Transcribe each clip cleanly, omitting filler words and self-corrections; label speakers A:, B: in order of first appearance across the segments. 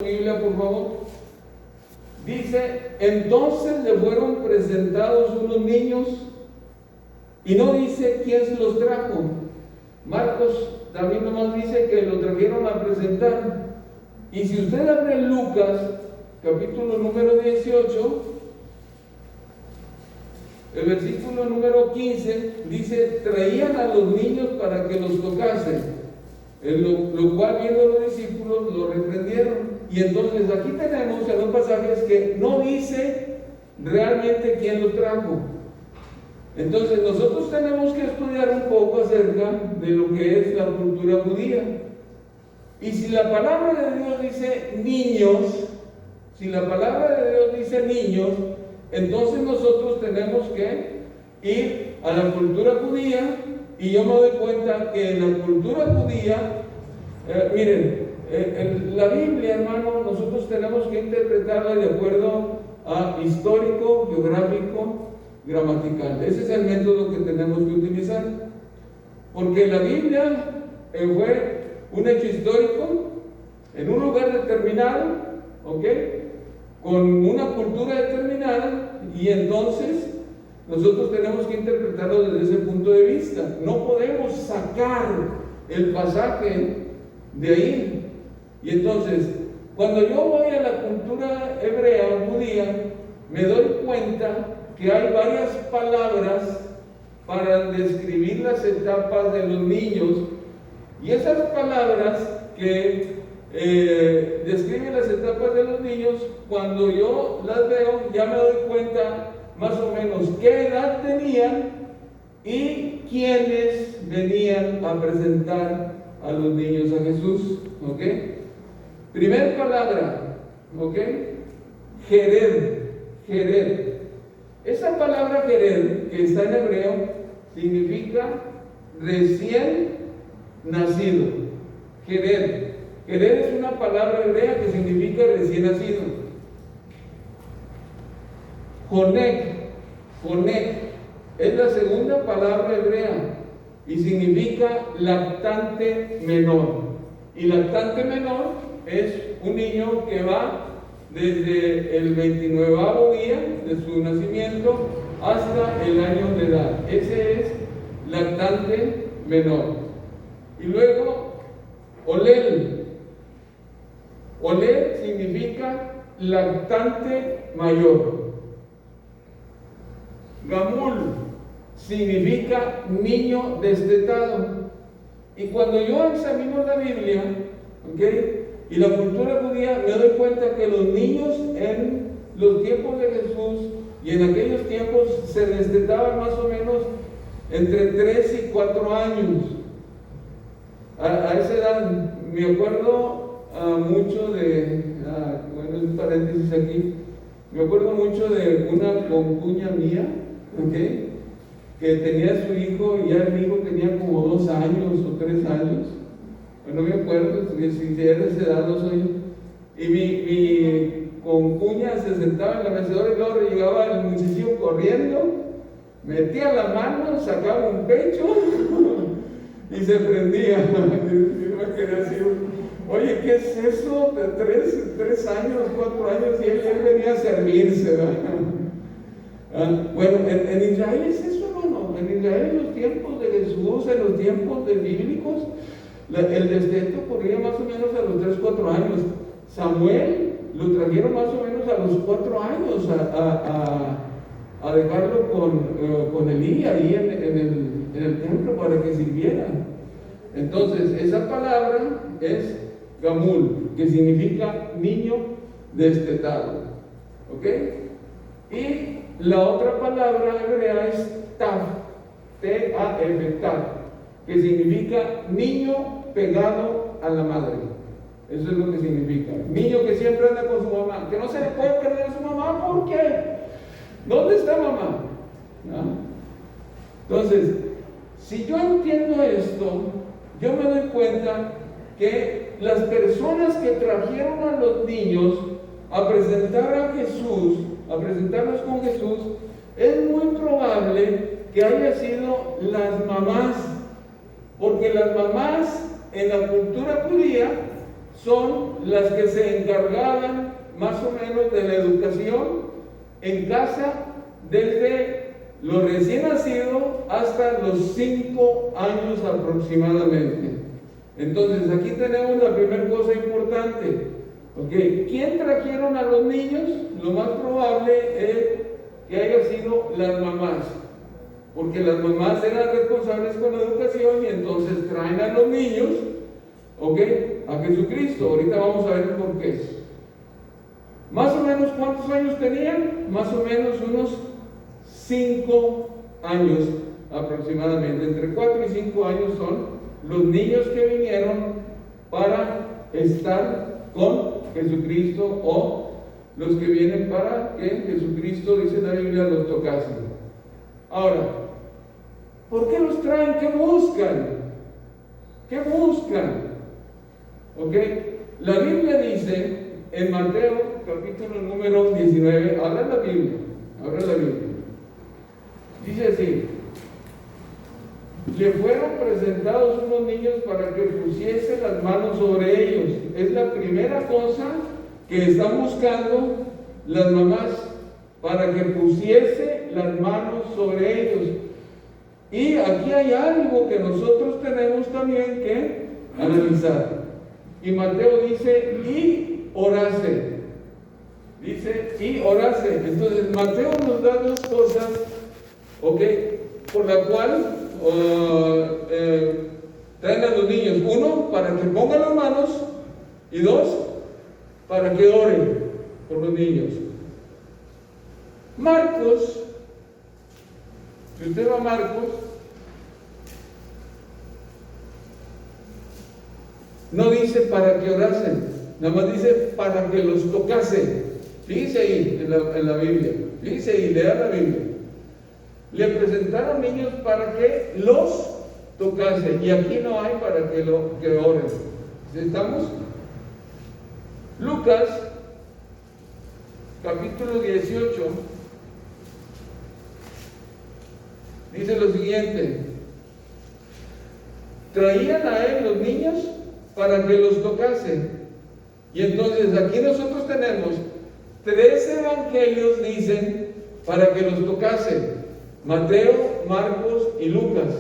A: Biblia, por favor. Dice, entonces le fueron presentados unos niños, y no dice quién los trajo. Marcos también nomás dice que lo trajeron a presentar. Y si usted abre Lucas, capítulo número 18, el versículo número 15, dice, traían a los niños para que los tocasen, lo cual viendo los discípulos lo reprendieron. Y entonces aquí tenemos en los pasajes que no dice realmente quién lo trajo. Entonces nosotros tenemos que estudiar un poco acerca de lo que es la cultura judía. Y si la palabra de Dios dice niños, entonces nosotros tenemos que ir a la cultura judía. Y yo me doy cuenta que en la cultura judía, la Biblia, hermano, nosotros tenemos que interpretarla de acuerdo a histórico, geográfico, gramatical. Ese es el método que tenemos que utilizar. Porque la Biblia fue un hecho histórico en un lugar determinado, ¿ok? Con una cultura determinada, y entonces nosotros tenemos que interpretarlo desde ese punto de vista. No podemos sacar el pasaje de ahí. Y entonces, cuando yo voy a la cultura hebrea o judía, me doy cuenta que hay varias palabras para describir las etapas de los niños. Y esas palabras que describen las etapas de los niños, cuando yo las veo, ya me doy cuenta más o menos qué edad tenían y quiénes venían a presentar a los niños a Jesús. ¿Ok? Primer palabra, ¿ok? Jered. Esa palabra Jered, que está en hebreo, significa recién nacido. Jered es una palabra hebrea que significa recién nacido. Jonek es la segunda palabra hebrea y significa lactante menor. Y lactante menor es un niño que va desde el 29º día de su nacimiento hasta el año de edad. Ese es lactante menor. Y luego, Olel significa lactante mayor. Gamul significa niño destetado. Y cuando yo examino la Biblia, ¿okay?, y la cultura judía, me doy cuenta que los niños en los tiempos de Jesús y en aquellos tiempos se destetaban más o menos entre 3 y 4 años. A esa edad me acuerdo mucho de, un paréntesis aquí, me acuerdo mucho de una concuña mía, ¿okay?, que tenía su hijo, y ya el hijo tenía como 2 años o 3 años. No me acuerdo si era esa edad, no soy. Y mi concuña se sentaba en la mecedora y luego llegaba el muchachillo corriendo, metía la mano, sacaba un pecho y se prendía. Yo me quedé así, oye, ¿qué es eso? De 3 años, 4 años, y él venía a servirse, ¿verdad? Bueno, en Israel es eso, hermano. En Israel, en los tiempos de Jesús, en los tiempos bíblicos, el desteto ocurría más o menos a los 3, 4 años. Samuel lo trajeron más o menos a los 4 años a dejarlo con Elí ahí en el templo para que sirviera. Entonces, esa palabra es Gamul, que significa niño destetado. ¿Ok? Y la otra palabra hebrea es Taf, T-A-F, Taf, que significa niño pegado a la madre. Eso es lo que significa. Niño que siempre anda con su mamá, que no se le puede perder a su mamá. ¿Por qué? ¿Dónde está mamá? ¿No? Entonces, si yo entiendo esto, yo me doy cuenta que las personas que trajeron a los niños a presentar a Jesús, a presentarlos con Jesús, es muy probable que haya sido las mamás, porque las mamás en la cultura judía son las que se encargaban más o menos de la educación en casa desde los recién nacidos hasta los 5 años aproximadamente. Entonces aquí tenemos la primera cosa importante. Okay. ¿Quién trajeron a los niños? Lo más probable es que haya sido las mamás, porque las mamás eran responsables con la educación y entonces traen a los niños, a Jesucristo. Ahorita vamos a ver por qué. Más o menos, ¿cuántos años tenían? Más o menos unos 5 años aproximadamente. Entre 4 y 5 años son los niños que vinieron para estar con Jesucristo, o los que vienen para que Jesucristo, dice la Biblia, los tocase. Ahora, ¿por qué los traen? ¿Qué buscan? ¿Qué buscan? La Biblia dice en Mateo capítulo número 19, habla la Biblia, dice así: le fueron presentados unos niños para que pusiese las manos sobre ellos. Es la primera cosa que están buscando las mamás, para que pusiese las manos sobre ellos. Y aquí hay algo que nosotros tenemos también que analizar. Y Mateo dice, y orase. Dice, y orase. Entonces Mateo nos da dos cosas, por la cual traen a los niños. Uno, para que pongan las manos, y dos, para que oren por los niños. Marcos, si usted va a Marcos, no dice para que orasen, nada más dice para que los tocasen. Fíjese ahí en la Biblia, fíjese ahí, lea la Biblia. Le presentaron niños para que los tocasen, y aquí no hay para que oren. ¿Estamos? Lucas capítulo 18 dice lo siguiente: traían a él los niños para que los tocase. Y entonces aquí nosotros tenemos 3 evangelios, dicen, para que los tocase: Mateo, Marcos y Lucas.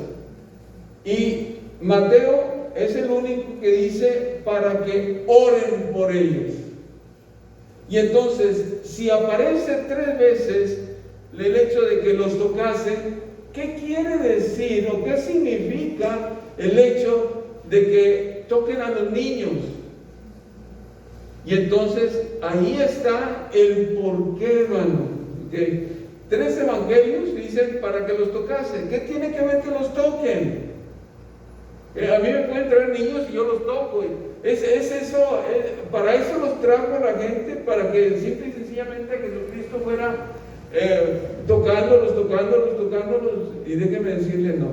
A: Y Mateo es el único que dice para que oren por ellos. Y entonces, si aparece 3 veces el hecho de que los tocase, ¿qué quiere decir o qué significa el hecho de que toquen a los niños? Y entonces ahí está el porqué, hermano. 3 evangelios dicen para que los tocase. ¿Qué tiene que ver que los toquen? A mí me pueden traer niños y yo los toco. Es eso, para eso los trajo la gente, para que simple y sencillamente Jesucristo fuera tocándolos, y déjeme decirle, no.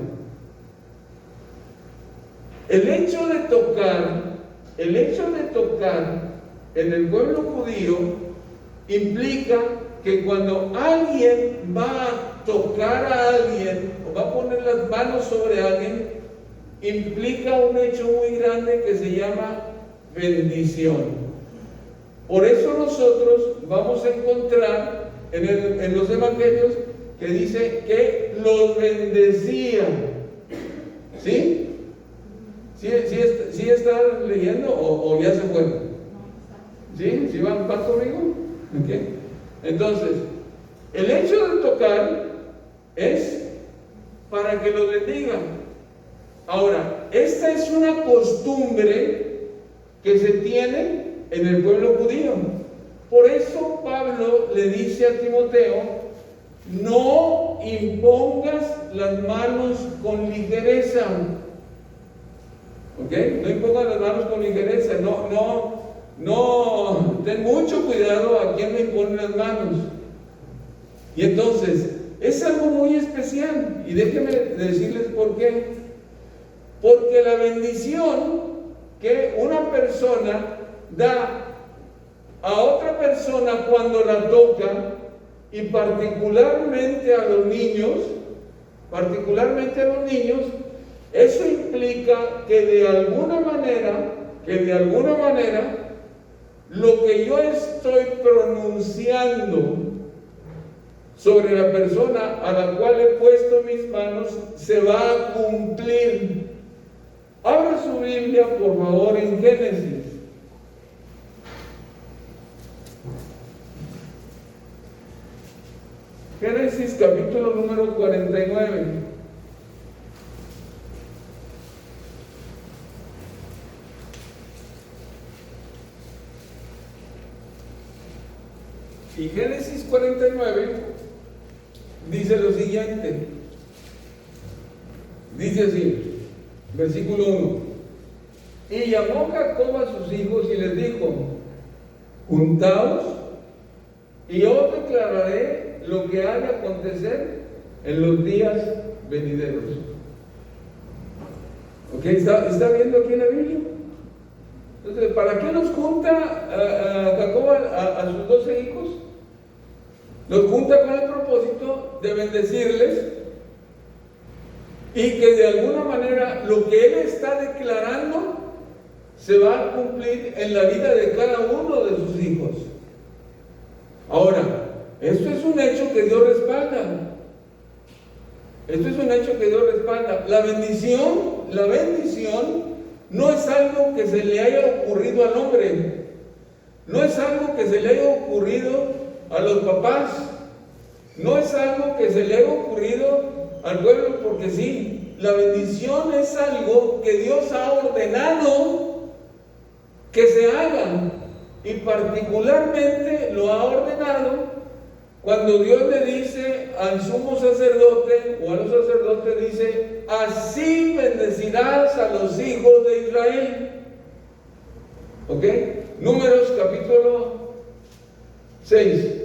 A: El hecho de tocar en el pueblo judío implica que cuando alguien va a tocar a alguien o va a poner las manos sobre alguien, implica un hecho muy grande que se llama bendición. Por eso nosotros vamos a encontrar en los evangelios que dice que los bendecía. ¿Sí? ¿Sí está leyendo o ya se fue? ¿Sí? ¿Sí van conmigo? Okay. Entonces, el hecho de tocar es para que los bendiga. Ahora, esta es una costumbre que se tiene en el pueblo judío. Por eso Pablo le dice a Timoteo: no impongas las manos con ligereza. No impongas las manos con ligereza. No, ten mucho cuidado a quien le impone las manos. Y entonces, es algo muy especial. Y déjenme decirles por qué. Porque la bendición que una persona da a otra persona cuando la toca, y particularmente a los niños, eso implica que de alguna manera que de alguna manera lo que yo estoy pronunciando sobre la persona a la cual he puesto mis manos se va a cumplir. Abra su Biblia, por favor, en Génesis. Génesis capítulo número 49. Y Génesis 49 dice lo siguiente. Dice así, versículo 1. Y llamó Jacob a sus hijos y les dijo: juntaos, y yo os declararé lo que ha de acontecer en los días venideros. ¿Ok? ¿Está viendo aquí en la Biblia? Entonces, ¿para qué los junta Jacob a sus 12 hijos? Los junta con el propósito de bendecirles y que de alguna manera lo que él está declarando se va a cumplir en la vida de cada uno de sus hijos. Ahora, esto es un hecho que Dios respalda. Esto es un hecho que Dios respalda. La bendición no es algo que se le haya ocurrido al hombre. No es algo que se le haya ocurrido a los papás. No es algo que se le haya ocurrido al pueblo porque sí. La bendición es algo que Dios ha ordenado que se haga. Y particularmente lo ha ordenado cuando Dios le dice al sumo sacerdote o a los sacerdotes, dice: así bendecirás a los hijos de Israel. ¿Ok? Números capítulo 6.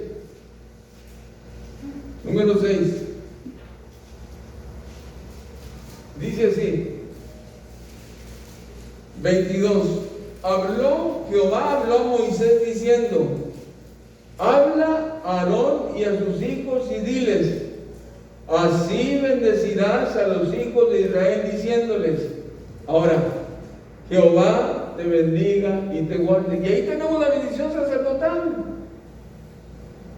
A: Número 6. Dice así, 22. Jehová habló a Moisés diciendo: habla a Aarón y a sus hijos y diles: así bendecirás a los hijos de Israel, diciéndoles. Ahora, Jehová te bendiga y te guarde. Y ahí tenemos la bendición sacerdotal.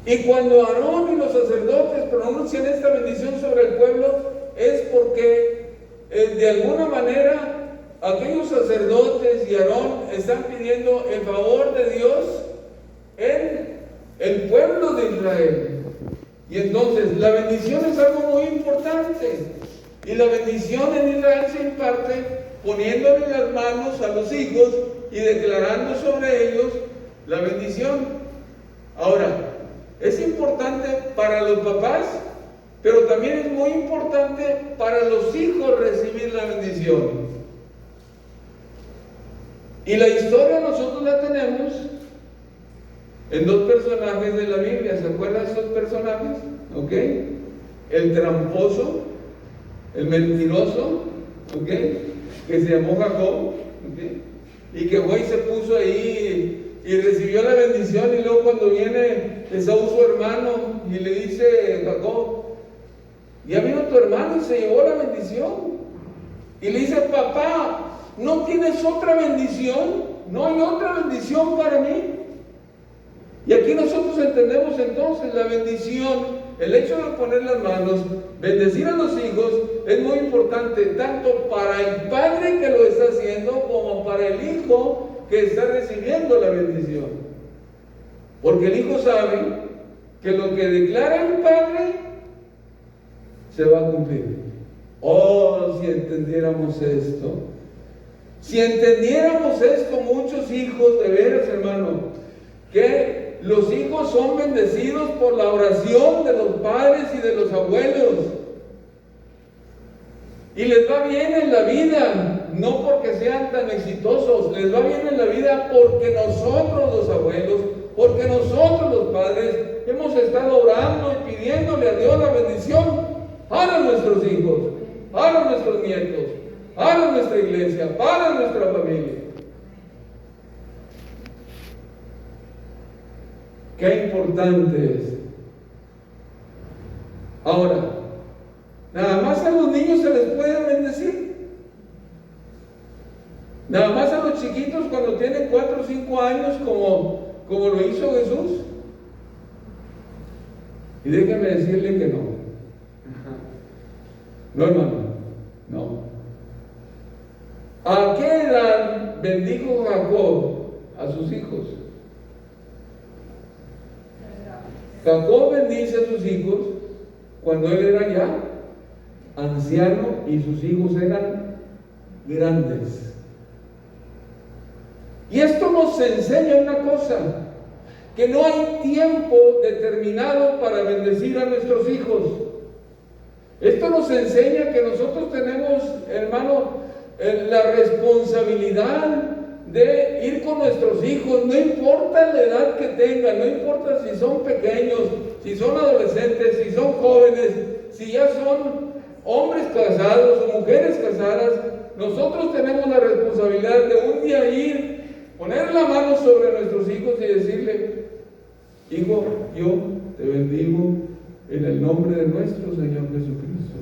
A: Y cuando Aarón y los sacerdotes pronuncian esta bendición sobre el pueblo, es porque de alguna manera aquellos sacerdotes y Aarón están pidiendo el favor de Dios en el pueblo de Israel. Y entonces la bendición es algo muy importante. Y la bendición en Israel se imparte poniéndole las manos a los hijos y declarando sobre ellos la bendición. Ahora, es importante para los papás, pero también es muy importante para los hijos recibir la bendición. Y la historia nosotros la tenemos en dos personajes de la Biblia. ¿Se acuerdan de esos personajes? ¿Ok? El tramposo, el mentiroso, ¿ok? Que se llamó Jacob, ¿ok? Y que fue y se puso ahí y recibió la bendición. Y luego cuando viene Esaú, su hermano, y le dice Jacob: ya vino tu hermano y se llevó la bendición. Y le dice: papá, ¿no tienes otra bendición? ¿No hay otra bendición para mí? Y aquí nosotros entendemos entonces la bendición, el hecho de poner las manos, bendecir a los hijos, es muy importante, tanto para el padre que lo está haciendo, como para el hijo que está recibiendo la bendición. Porque el hijo sabe que lo que declara el padre se va a cumplir. Oh, si entendiéramos esto. Si entendiéramos esto, muchos hijos, de veras, hermano, que los hijos son bendecidos por la oración de los padres y de los abuelos. Y les va bien en la vida, no porque sean tan exitosos, les va bien en la vida porque nosotros los abuelos, porque nosotros los padres, hemos estado orando y pidiéndole a Dios la bendición para nuestros hijos, para nuestros nietos, para nuestra iglesia, para nuestra familia. Qué importante es. Ahora, nada más a los niños se les puede bendecir. Nada más a los chiquitos cuando tienen 4 o 5 años, como lo hizo Jesús. Y déjeme decirle que no. No, hermano, no. ¿A qué edad bendijo Jacob a sus hijos? Jacob bendice a sus hijos cuando él era ya anciano y sus hijos eran grandes. Y esto nos enseña una cosa, que no hay tiempo determinado para bendecir a nuestros hijos. Esto nos enseña que nosotros tenemos, hermano, la responsabilidad de ir con nuestros hijos, no importa la edad que tengan, no importa si son pequeños, si son adolescentes, si son jóvenes, si ya son hombres casados o mujeres casadas. Nosotros tenemos la responsabilidad de un día ir, poner la mano sobre nuestros hijos y decirle: hijo, yo te bendigo en el nombre de nuestro Señor Jesucristo.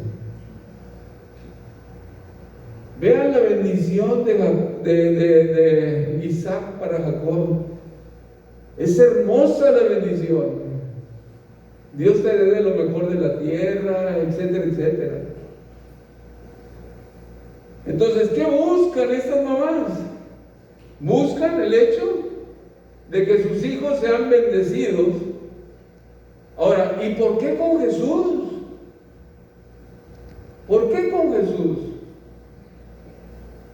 A: Vean la bendición de Isaac para Jacob. Es hermosa la bendición. Dios te dé lo mejor de la tierra, etcétera, etcétera. Entonces, ¿qué buscan estas mamás? Buscan el hecho de que sus hijos sean bendecidos. Ahora, ¿y por qué con Jesús? ¿Por qué con Jesús?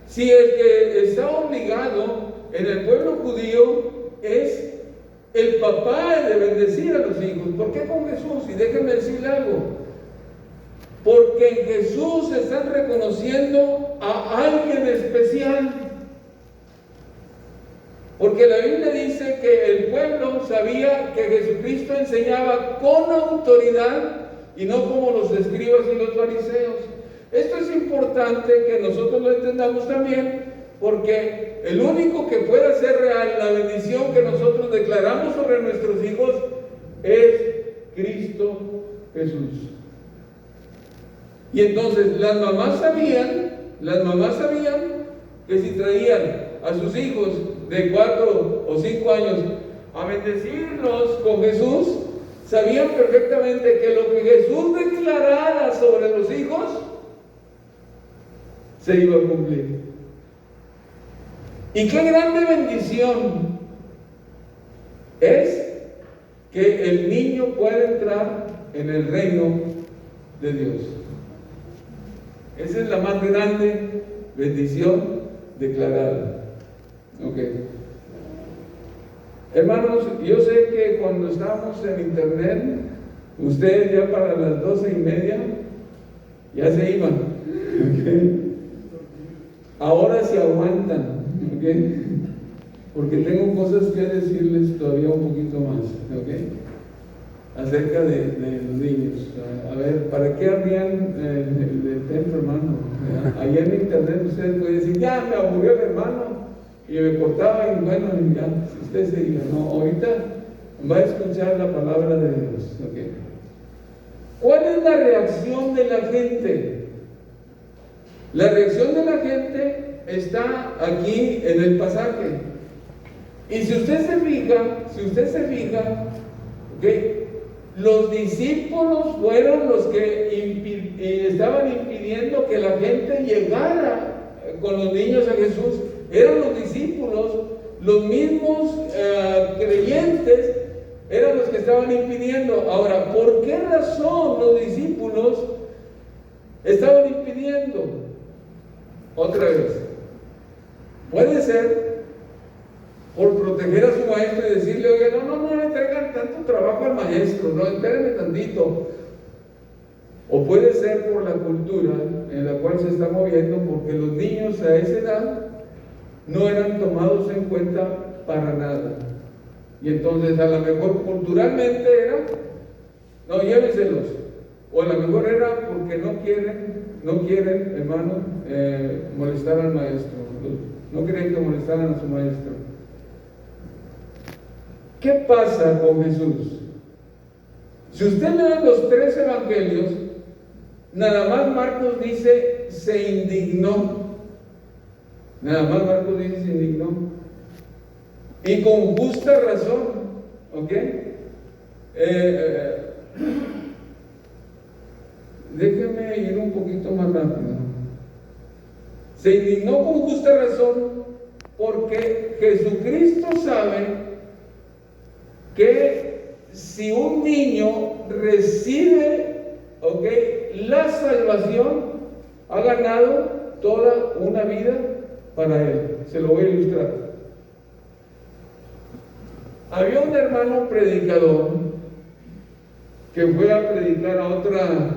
A: Si el que está obligado en el pueblo judío es el papá de bendecir a los hijos, ¿por qué con Jesús? Y déjenme decirle algo: porque en Jesús están reconociendo a alguien especial. Porque la Biblia dice que el pueblo sabía que Jesucristo enseñaba con autoridad y no como los escribas y los fariseos. Esto es importante que nosotros lo entendamos también, porque el único que puede hacer real la bendición que nosotros declaramos sobre nuestros hijos es Cristo Jesús. Y entonces las mamás sabían que si traían a sus hijos de 4 o 5 años a bendecirlos con Jesús, sabían perfectamente que lo que Jesús declarara sobre los hijos se iba a cumplir. Y qué grande bendición es que el niño pueda entrar en el reino de Dios. Esa es la más grande bendición declarada. Ok. Hermanos, yo sé que cuando estábamos en internet, ustedes ya para las 12:30 ya se iban. Okay. Ahora se aguantan, ¿okay? Porque tengo cosas que decirles todavía un poquito más, ¿okay? Acerca de los niños. A ver, ¿para qué abrían el templo, hermano? Allá en internet ustedes pueden decir: ya me aburrió el hermano, y me cortaba, y bueno, ya, si usted se diga, no, ahorita va a escuchar la palabra de Dios, ¿okay? ¿Cuál es la reacción de la gente? La reacción de la gente está aquí en el pasaje. Y si usted se fija, ¿okay? Los discípulos fueron los que estaban impidiendo que la gente llegara con los niños a Jesús. Eran los discípulos, los mismos creyentes, eran los que estaban impidiendo. Ahora, ¿por qué razón los discípulos estaban impidiendo? Otra vez, puede ser por proteger a su maestro y decirle: oye, no le traigan tanto trabajo al maestro, no, espérenme tantito. O puede ser por la cultura en la cual se está moviendo, porque los niños a esa edad no eran tomados en cuenta para nada. Y entonces a lo mejor culturalmente era: no, lléveselos. O a lo mejor era porque no quieren, hermano, molestar al maestro. No querían que molestaran a su maestro. ¿Qué pasa con Jesús? Si usted lee los 3 evangelios, nada más Marcos dice: se indignó. Nada más Marcos dice se indignó. Y con justa razón, ¿ok? Déjame ir un poquito más rápido. Se indignó con justa razón porque Jesucristo sabe que si un niño recibe, ¿ok?, la salvación, ha ganado toda una vida para él. Se lo voy a ilustrar. Había un hermano predicador que fue a predicar a otra,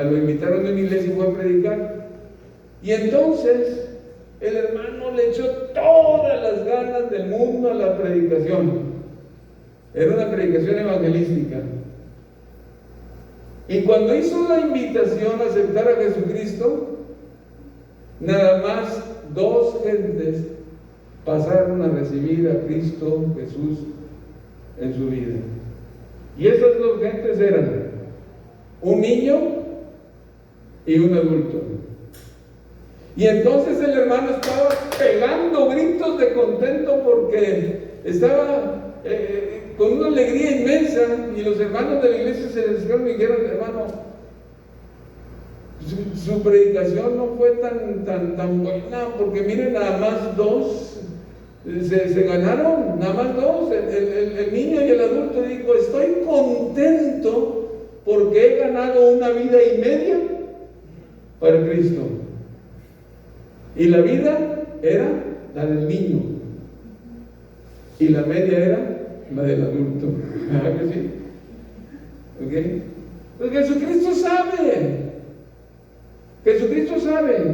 A: lo invitaron a una iglesia y fue a predicar. Y entonces el hermano le echó todas las ganas del mundo a la predicación. Era una predicación evangelística. Y cuando hizo la invitación a aceptar a Jesucristo, nada más 2 gentes pasaron a recibir a Cristo Jesús en su vida. Y esas 2 gentes eran un niño y un adulto. Y entonces el hermano estaba pegando gritos de contento porque estaba con una alegría inmensa, y los hermanos de la iglesia se les acercaron y dijeron: hermano, su predicación no fue tan buena, porque miren, nada más 2 se ganaron, nada más 2, el niño y el adulto. Dijo: estoy contento porque he ganado una vida y media para Cristo. Y la vida era la del niño y la media era la del adulto. ¿Verdad que sí? ¿Ok? Pues Jesucristo sabe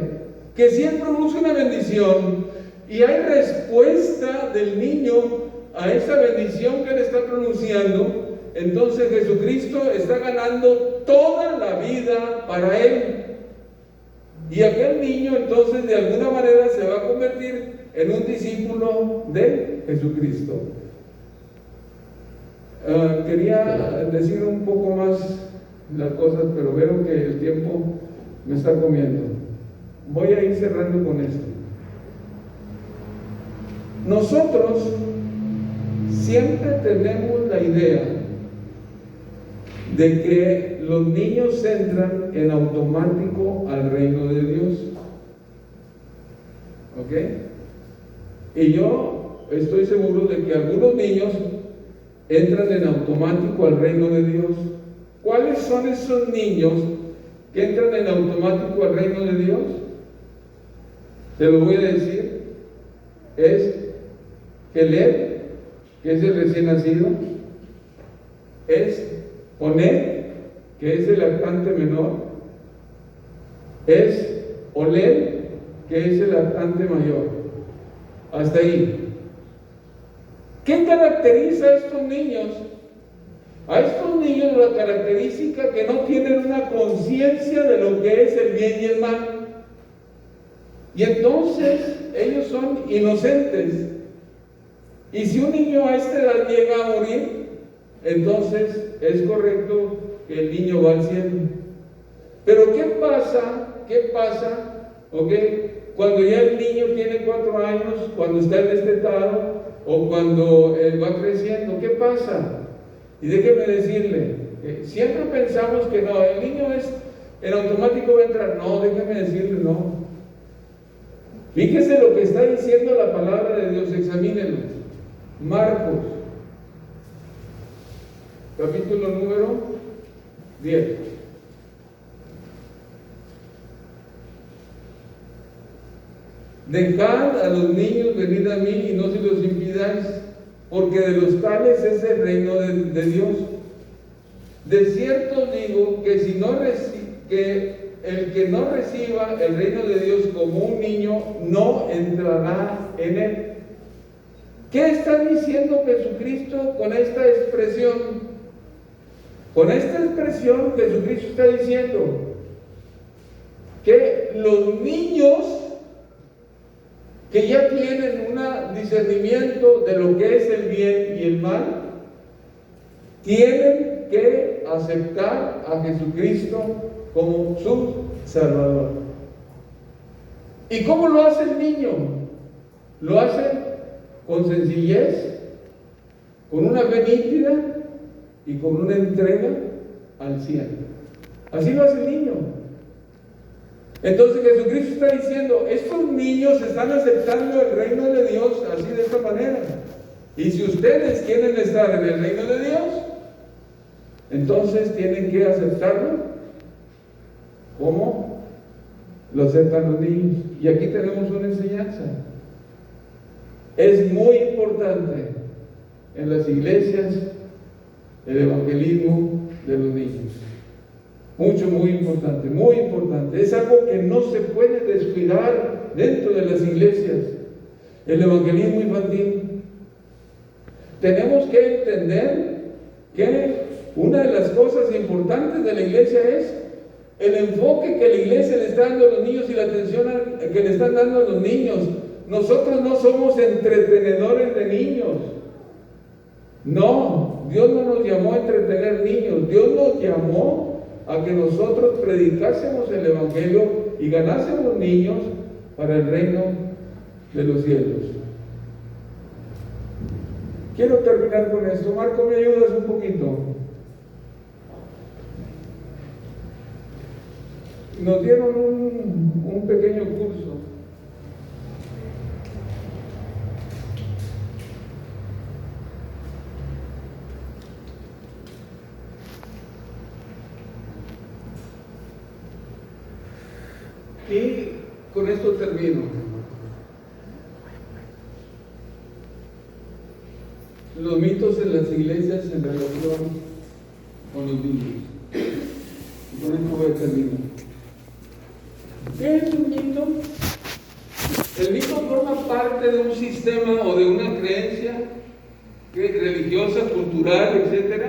A: que si Él produce una bendición y hay respuesta del niño a esa bendición que Él está pronunciando, entonces Jesucristo está ganando toda la vida para Él. Y aquel niño entonces de alguna manera se va a convertir en un discípulo de Jesucristo. Quería decir un poco más las cosas, pero veo que el tiempo me está comiendo. Voy a ir cerrando con esto. Nosotros siempre tenemos la idea de que los niños entran en automático al reino de Dios. ¿Ok? Y yo estoy seguro de que algunos niños entran en automático al reino de Dios. ¿Cuáles son esos niños que entran en automático al reino de Dios? Te lo voy a decir. Es Caleb, que es el recién nacido. Es Oné, que es el lactante menor. Es Olel, que es el lactante mayor. Hasta ahí. ¿Qué caracteriza a estos niños? A estos niños la característica que no tienen una conciencia de lo que es el bien y el mal. Y entonces ellos son inocentes. Y si un niño a esta edad llega a morir, entonces es correcto que el niño va al cielo. Pero ¿qué pasa? ¿Ok? Cuando ya el niño tiene 4 años, cuando está en este estado, o cuando él va creciendo, ¿qué pasa? Y déjeme decirle, siempre pensamos que no, el niño es, en automático va a entrar. No, déjeme decirle, no. Fíjese lo que está diciendo la palabra de Dios, examínenlo. Marcos, capítulo número 10. Dejad a los niños venir a mí y no se los impidáis, porque de los tales es el reino de Dios. De cierto digo que el que no reciba el reino de Dios como un niño no entrará en él. ¿Qué está diciendo Jesucristo con esta expresión? Con esta expresión Jesucristo está diciendo que los niños que ya tienen un discernimiento de lo que es el bien y el mal, tienen que aceptar a Jesucristo como su Salvador. ¿Y cómo lo hace el niño? Lo hace con sencillez, con una fe nítida y con una entrega al 100. Así lo hace el niño. Entonces Jesucristo está diciendo, estos niños están aceptando el reino de Dios así, de esta manera. Y si ustedes quieren estar en el reino de Dios, entonces tienen que aceptarlo como lo aceptan los niños. Y aquí tenemos una enseñanza. Es muy importante en las iglesias el evangelismo de los niños. Mucho, muy importante, muy importante. Es algo que no se puede descuidar dentro de las iglesias. El evangelismo infantil. Tenemos que entender que una de las cosas importantes de la iglesia es el enfoque que la iglesia le está dando a los niños y la atención que le están dando a los niños. Nosotros no somos entretenedores de niños. No, Dios no nos llamó a entretener niños. Dios nos llamó a que nosotros predicásemos el evangelio y ganásemos niños para el reino de los cielos. Quiero terminar con esto. Marco, ¿me ayudas un poquito? Nos dieron un pequeño curso. Y con esto termino. Los mitos en las iglesias en relación con los niños. Y con esto voy a terminar. ¿Qué es un mito? El mito forma parte de un sistema o de una creencia religiosa, cultural, etc.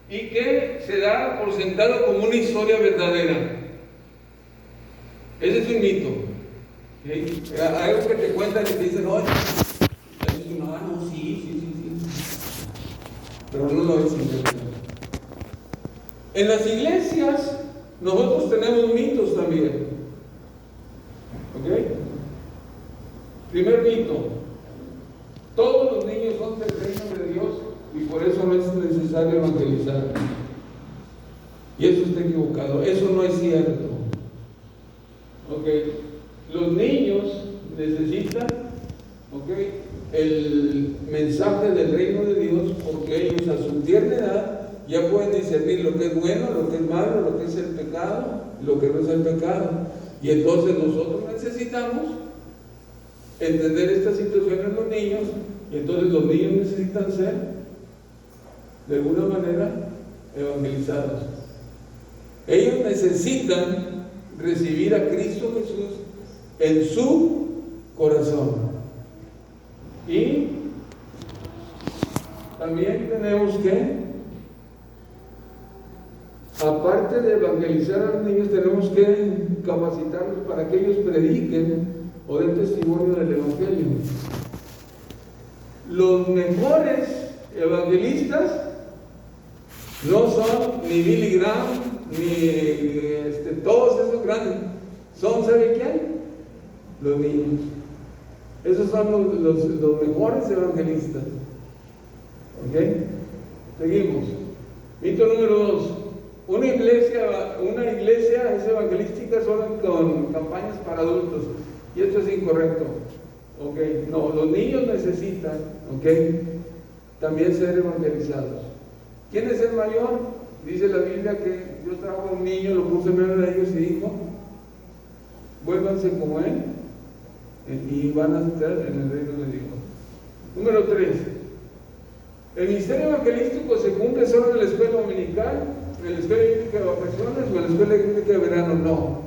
A: Y que se da por sentado como una historia verdadera. Ese es un mito. ¿Okay? Algo que te cuentan y te dicen, oye, no, sí. Pero no lo es en realidad. En las iglesias, nosotros tenemos mitos también. ¿Ok? Primer mito. Todos los niños son del reino de Dios y por eso no es necesario evangelizar. Y eso está equivocado. Eso no es cierto. ¿Ok? Los niños necesitan, ¿ok?, el mensaje del reino de Dios, porque ellos a su tierna edad ya pueden discernir lo que es bueno, lo que es malo, lo que es el pecado, lo que no es el pecado. Y entonces nosotros necesitamos entender esta situación en los niños, y entonces los niños necesitan ser de alguna manera evangelizados. Ellos necesitan recibir a Cristo Jesús en su corazón. Y también tenemos que, aparte de evangelizar a los niños, tenemos que capacitarlos para que ellos prediquen o den testimonio del evangelio. Los mejores evangelistas no son ni Billy Graham ni todos esos grandes. ¿Son, sabe quién? Los niños. Esos son los mejores evangelistas. ¿Ok? Seguimos. Mito número 2. Una iglesia es evangelística solo con campañas para adultos. Y esto es incorrecto. ¿Ok? No, los niños necesitan, ¿ok?, también ser evangelizados. ¿Quién es el mayor? Dice la Biblia que Dios trajo a un niño, lo puso en medio de ellos y dijo, vuélvanse como él y van a estar en el reino de Dios. Número 3. El ministerio evangelístico se cumple solo en la escuela dominical, en la escuela bíblica de vacaciones o en la escuela bíblica de verano. No.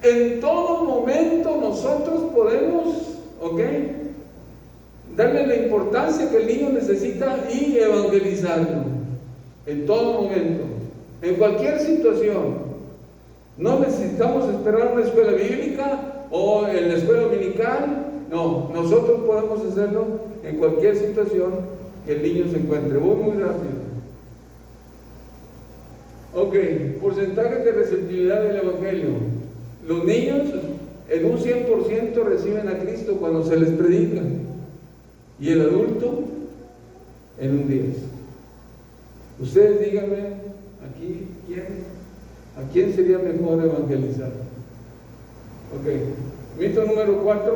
A: En todo momento nosotros podemos, ¿ok?, darle la importancia que el niño necesita y evangelizarlo. En todo momento, en cualquier situación. No necesitamos esperar una escuela bíblica o en la escuela dominical. No, nosotros podemos hacerlo en cualquier situación que el niño se encuentre. Voy muy rápido. Ok, porcentaje de receptividad del evangelio. Los niños en un 100% reciben a Cristo cuando se les predica, y el adulto en un 10%. Ustedes díganme aquí, ¿a quién sería mejor evangelizar? Ok, mito número 4,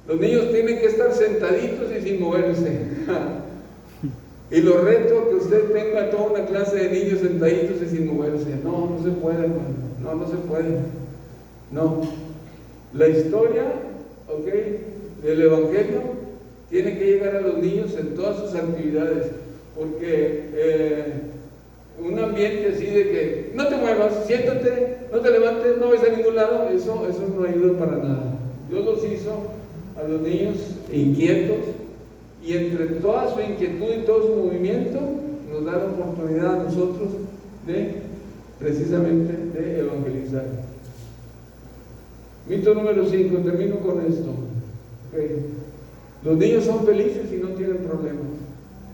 A: los niños tienen que estar sentaditos y sin moverse. Y lo reto que usted tenga toda una clase de niños sentaditos y sin moverse. No se puede, hermano. No se puede. No. La historia, del Evangelio tiene que llegar a los niños en todas sus actividades, porque un ambiente así de que no te muevas, siéntate, no te levantes, no ves a ningún lado, eso no ayuda para nada. Dios los hizo a los niños inquietos, y entre toda su inquietud y todo su movimiento nos da la oportunidad a nosotros de precisamente de evangelizar. Mito número 5, termino con esto. Los niños son felices y no tienen problemas.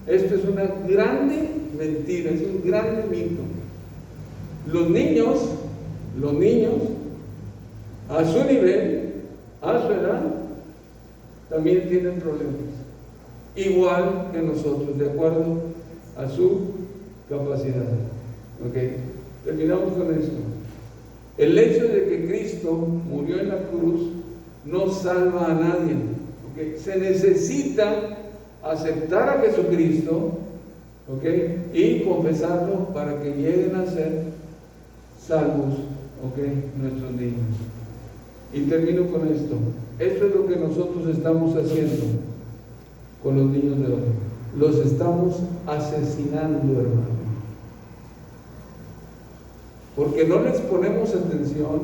A: Esto es una grande mentira, es un grande mito. Los niños, a su nivel, a su edad, también tienen problemas, igual que nosotros, de acuerdo a su capacidad. Terminamos con esto. El hecho de que Cristo murió en la cruz no salva a nadie. Se necesita aceptar a Jesucristo, y confesarlo para que lleguen a ser salvos, nuestros niños. Y termino con esto. Esto es lo que nosotros estamos haciendo con los niños de hoy. Los estamos asesinando, hermano. Porque no les ponemos atención,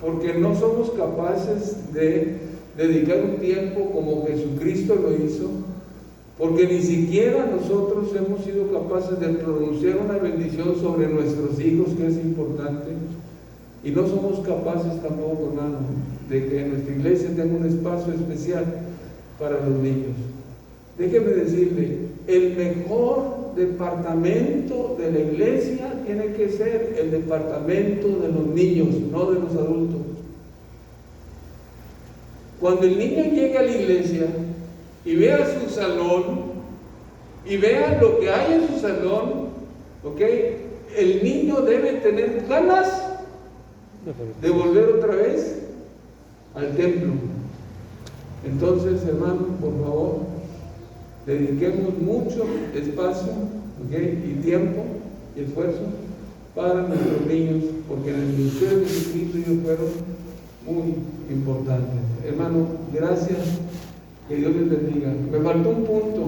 A: porque no somos capaces de dedicar un tiempo como Jesucristo lo hizo, porque ni siquiera nosotros hemos sido capaces de pronunciar una bendición sobre nuestros hijos, que es importante, y no somos capaces tampoco, hermano, de que nuestra iglesia tenga un espacio especial para los niños. Déjeme decirle, el mejor departamento de la iglesia tiene que ser el departamento de los niños, no de los adultos. Cuando el niño llega a la iglesia y vea su salón y vea lo que hay en su salón, el niño debe tener ganas de volver otra vez al templo. Entonces, hermano, por favor, dediquemos mucho espacio, y tiempo y esfuerzo para nuestros niños, porque en el ministerio de Jesucristo ellos fueron muy importantes. Hermano, gracias, que Dios les bendiga. Me faltó un punto.